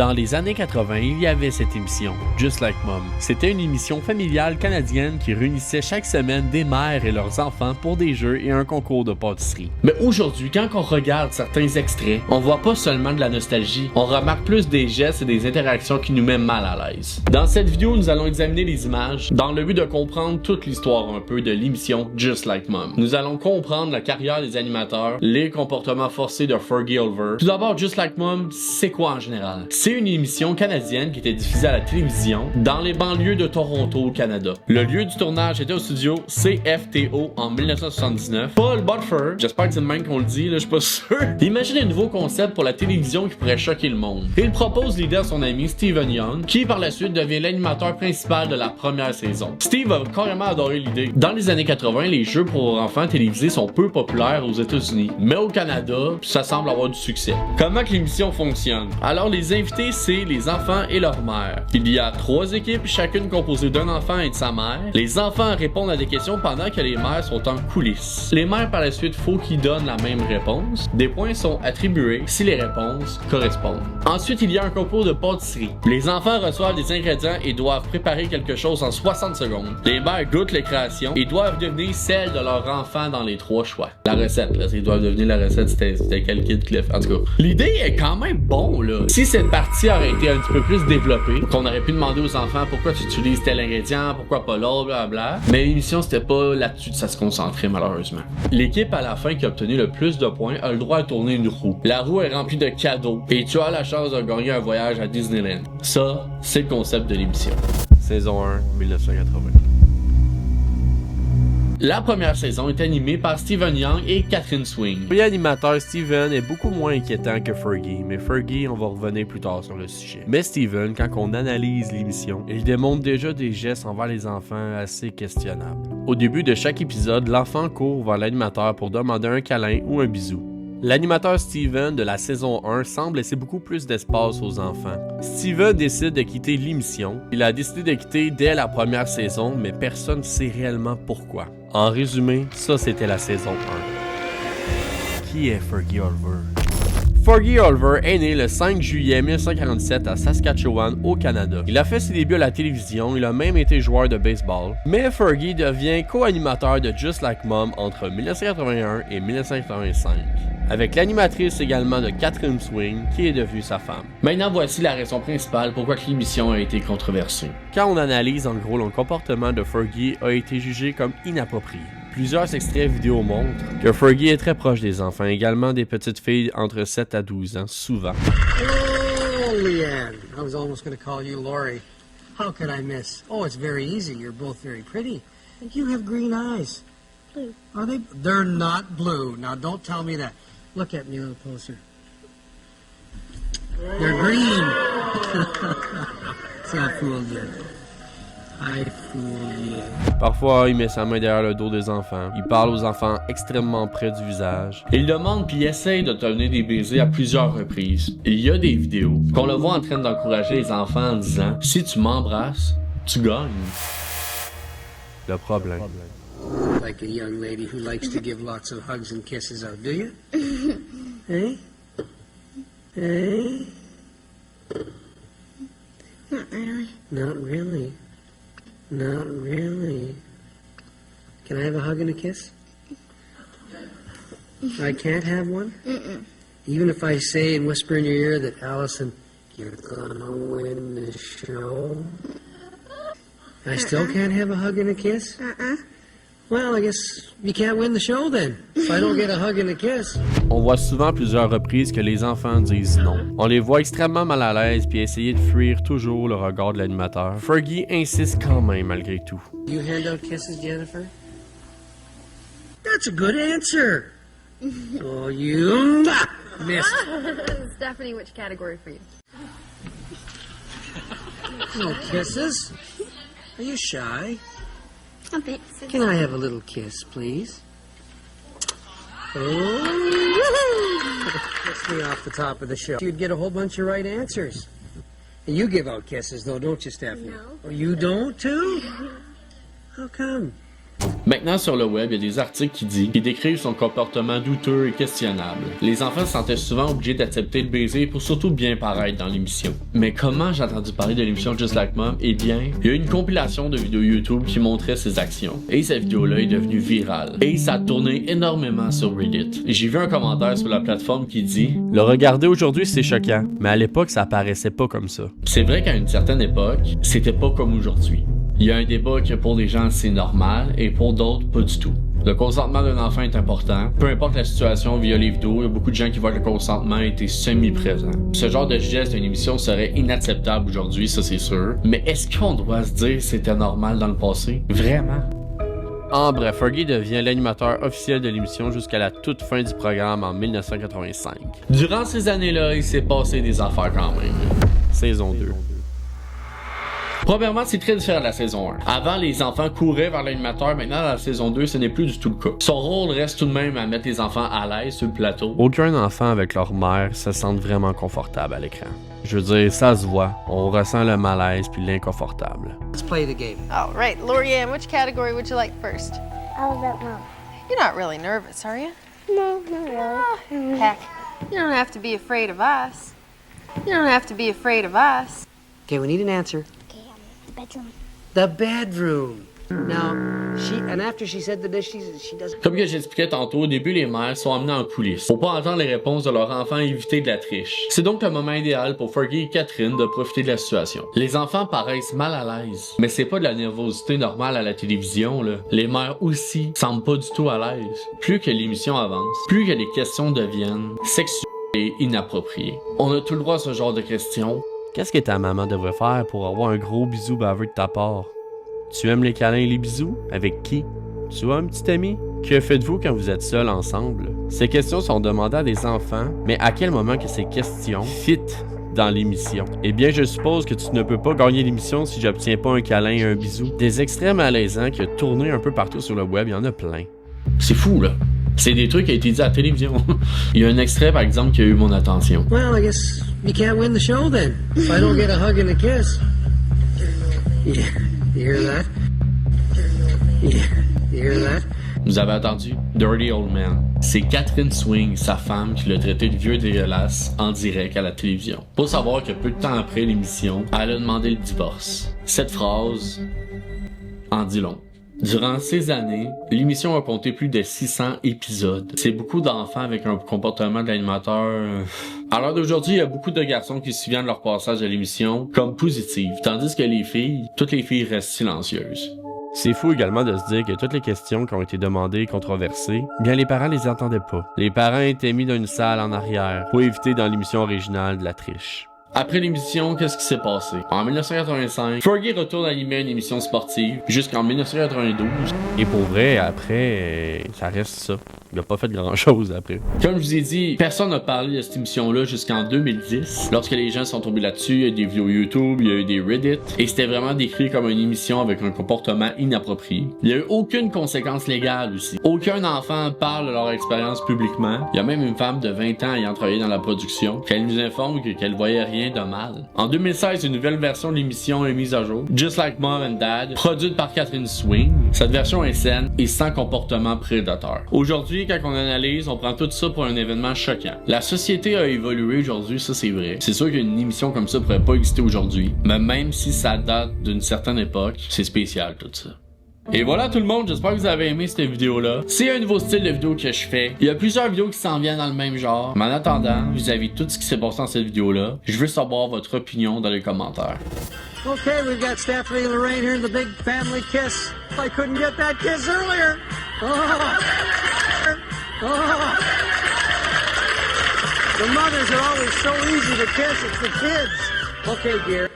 Dans les années 80, il y avait cette émission, Just Like Mom. C'était une émission familiale canadienne qui réunissait chaque semaine des mères et leurs enfants pour des jeux et un concours de pâtisserie. Mais aujourd'hui, quand on regarde certains extraits, on voit pas seulement de la nostalgie, on remarque plus des gestes et des interactions qui nous mettent mal à l'aise. Dans cette vidéo, nous allons examiner les images dans le but de comprendre toute l'histoire un peu de l'émission Just Like Mom. Nous allons comprendre la carrière des animateurs, les comportements forcés de Fergie Oliver. Tout d'abord, Just Like Mom, c'est quoi en général? C'est une émission canadienne qui était diffusée à la télévision dans les banlieues de Toronto au Canada. Le lieu du tournage était au studio CFTO en 1979. Paul Butfer, j'espère que c'est le même qu'on le dit, là, je suis pas sûr, imagine un nouveau concept pour la télévision qui pourrait choquer le monde. Il propose l'idée à son ami Steven Young, qui par la suite devient l'animateur principal de la première saison. Steve a carrément adoré l'idée. Dans les années 80, les jeux pour enfants télévisés sont peu populaires aux États-Unis, mais au Canada, ça semble avoir du succès. Comment que l'émission fonctionne? Alors les invités, c'est les enfants et leur mère. Il y a 3 équipes, chacune composée d'un enfant et de sa mère. Les enfants répondent à des questions pendant que les mères sont en coulisses. Les mères par la suite, faut qu'ils donnent la même réponse. Des points sont attribués si les réponses correspondent. Ensuite, il y a un concours de pâtisserie. Les enfants reçoivent des ingrédients et doivent préparer quelque chose en 60 secondes. Les mères goûtent les créations et doivent devenir celles de leur enfant dans les 3 choix. La recette, là, ils doivent devenir la recette, c'était quel kid Cliff. En tout cas, l'idée est quand même bon, là. Si cette partie aurait été un petit peu plus développée, qu'on aurait pu demander aux enfants pourquoi tu utilises tel ingrédient, pourquoi pas l'autre, blablabla. Mais l'émission, c'était pas là-dessus que ça se concentrait, malheureusement. L'équipe à la fin qui a obtenu le plus de points a le droit de tourner une roue. La roue est remplie de cadeaux et tu as la chance de gagner un voyage à Disneyland. Ça, c'est le concept de l'émission. Saison 1, 1980. La première saison est animée par Steven Young et Catherine Swing. Le premier animateur Steven est beaucoup moins inquiétant que Fergie, mais Fergie, on va revenir plus tard sur le sujet. Mais Steven, quand on analyse l'émission, il démontre déjà des gestes envers les enfants assez questionnables. Au début de chaque épisode, l'enfant court vers l'animateur pour demander un câlin ou un bisou. L'animateur Steven de la saison 1 semble laisser beaucoup plus d'espace aux enfants. Steven décide de quitter l'émission. Il a décidé de quitter dès la première saison, mais personne ne sait réellement pourquoi. En résumé, ça c'était la saison 1. Qui est Fergie Oliver? Fergie Oliver est né le 5 juillet 1947 à Saskatchewan, au Canada. Il a fait ses débuts à la télévision, il a même été joueur de baseball. Mais Fergie devient co-animateur de Just Like Mom entre 1981 et 1985. Avec l'animatrice également de Catherine Swing, qui est devenue sa femme. Maintenant, voici la raison principale pourquoi l'émission a été controversée. Quand on analyse en gros le comportement de Fergie a été jugé comme inapproprié. Plusieurs extraits vidéo montrent que Fergie est très proche des enfants, également des petites filles entre 7 à 12 ans, souvent. Oh, Leanne. I was almost going to call you Lori. How could I miss? Oh, it's very easy. You're both very pretty. You have green eyes. Blue. Are they? They're not blue. Now, don't tell me that. Look at me a little closer. They're green. See, I fooled you. I fooled you. Parfois, il met sa main derrière le dos des enfants. Il parle aux enfants extrêmement près du visage. Il demande puis essaye de donner des baisers à plusieurs reprises. Il y a des vidéos qu'on le voit en train d'encourager les enfants en disant « Si tu m'embrasses, tu gagnes ». Le problème. Like a young lady who likes to give lots of hugs and kisses out, do you? Hey? Hey? Not really. Not really. Not really. Can I have a hug and a kiss? I can't have one? Mm-mm. Even if I say and whisper in your ear that, Allison, you're gonna win the show? I still can't have a hug and a kiss? Well, I guess you can't win the show then, if I don't get a hug and a kiss. On voit souvent plusieurs reprises que les enfants disent non. On les voit extrêmement mal à l'aise puis essayer de fuir toujours le regard de l'animateur. Fergie insiste quand même malgré tout. You hand out kisses, Jennifer? That's a good answer. Oh, you missed. Stephanie, which category for you? No kisses. Are you shy? A bit. Can I have a little kiss, please? Oh, that's me off the top of the show. You'd get a whole bunch of right answers. And you give out kisses, though, don't you, Stephanie? No. Oh, you don't, too? How come? Maintenant sur le web, il y a des articles qui décrivent son comportement douteux et questionnable. Les enfants se sentaient souvent obligés d'accepter le baiser pour surtout bien paraître dans l'émission. Mais comment j'ai entendu parler de l'émission Just Like Mom? Eh bien, il y a une compilation de vidéos YouTube qui montrait ses actions. Et cette vidéo-là est devenue virale. Et ça a tourné énormément sur Reddit. J'ai vu un commentaire sur la plateforme qui dit « Le regarder aujourd'hui, c'est choquant, mais à l'époque, ça paraissait pas comme ça. » C'est vrai qu'à une certaine époque, c'était pas comme aujourd'hui. Il y a un débat que pour des gens c'est normal et pour d'autres pas du tout. Le consentement d'un enfant est important. Peu importe la situation via les vidéos, il y a beaucoup de gens qui voient que le consentement était semi-présent. Ce genre de geste d'une émission serait inacceptable aujourd'hui, ça c'est sûr. Mais est-ce qu'on doit se dire que c'était normal dans le passé? Vraiment? En bref, Fergie devient l'animateur officiel de l'émission jusqu'à la toute fin du programme en 1985. Durant ces années-là, il s'est passé des affaires quand même. Saison 2. Premièrement, c'est très différent de la saison 1. Avant, les enfants couraient vers l'animateur. Maintenant, dans la saison 2, ce n'est plus du tout le cas. Son rôle reste tout de même à mettre les enfants à l'aise sur le plateau. Aucun enfant avec leur mère se sent vraiment confortable à l'écran. Je veux dire, ça se voit. On ressent le malaise puis l'inconfortable. Let's play the game. All right, Lorianne, which category would you like first? All about Mom. You're not really nervous, are you? No, not really. Heck, you don't have to be afraid of us. You don't have to be afraid of us. Okay, we need an answer. Okay, the bedroom. The bedroom. Now, after she said the dish, she doesn't. Comme que j'expliquais tantôt, au début, les mères sont amenées en coulisses pour pas entendre les réponses de leur enfant et éviter de la triche. C'est donc le moment idéal pour Fergie et Catherine de profiter de la situation. Les enfants paraissent mal à l'aise, mais c'est pas de la nervosité normale à la télévision, là. Les mères aussi semblent pas du tout à l'aise. Plus que l'émission avance, plus que les questions deviennent sexuelles et inappropriées. On a tout le droit à ce genre de questions. Qu'est-ce que ta maman devrait faire pour avoir un gros bisou baveux de ta part? Tu aimes les câlins et les bisous? Avec qui? Tu as un petit ami? Que faites-vous quand vous êtes seuls ensemble? Ces questions sont demandées à des enfants, mais à quel moment que ces questions fit dans l'émission? Eh bien, je suppose que tu ne peux pas gagner l'émission si j'obtiens pas un câlin et un bisou. Des extraits malaisants qui ont tourné un peu partout sur le web, il y en a plein. C'est fou, là. C'est des trucs qui ont été dit à la télévision. Il y a un extrait, par exemple, qui a eu mon attention. Well, I guess you can't win the show then. If I don't get a hug and a kiss. Yeah, you hear that? Yeah, you hear that? Vous avez entendu? Dirty Old Man. C'est Catherine Swing, sa femme, qui l'a traité de vieux dégueulasse en direct à la télévision. Faut savoir que peu de temps après l'émission, elle a demandé le divorce. Cette phrase en dit long. Durant ces années, l'émission a compté plus de 600 épisodes. C'est beaucoup d'enfants avec un comportement de l'animateur. À l'heure d'aujourd'hui, il y a beaucoup de garçons qui se souviennent de leur passage à l'émission comme positif, tandis que les filles, toutes les filles restent silencieuses. C'est fou également de se dire que toutes les questions qui ont été demandées et controversées, bien les parents les entendaient pas. Les parents étaient mis dans une salle en arrière pour éviter dans l'émission originale de la triche. Après l'émission, qu'est-ce qui s'est passé? En 1985, Fergie retourne animer une émission sportive jusqu'en 1992. Et pour vrai, après, ça reste ça. Il a pas fait grand-chose après. Comme je vous ai dit, personne n'a parlé de cette émission-là jusqu'en 2010. Lorsque les gens sont tombés là-dessus, il y a eu des vidéos YouTube, il y a eu des Reddit, et c'était vraiment décrit comme une émission avec un comportement inapproprié. Il n'y a eu aucune conséquence légale aussi. Aucun enfant parle de leur expérience publiquement. Il y a même une femme de 20 ans ayant travaillé dans la production, qu'elle nous informe qu'elle voyait rien de mal. En 2016, une nouvelle version de l'émission est mise à jour, Just Like Mom and Dad, produite par Catherine Swing. Cette version est saine et sans comportement prédateur. Aujourd'hui, quand on analyse, on prend tout ça pour un événement choquant. La société a évolué aujourd'hui, ça c'est vrai. C'est sûr qu'une émission comme ça pourrait pas exister aujourd'hui, mais même si ça date d'une certaine époque, c'est spécial tout ça. Et voilà tout le monde, j'espère que vous avez aimé cette vidéo-là. C'est un nouveau style de vidéo que je fais. Il y a plusieurs vidéos qui s'en viennent dans le même genre. Mais en attendant, vis-à-vis de tout ce qui s'est passé dans cette vidéo-là, je veux savoir votre opinion dans les commentaires. Okay, we've got Stephanie and Lorraine here in the big family kiss. I couldn't get that kiss earlier. The mothers are always so easy to kiss, it's the kids. Okay, dear.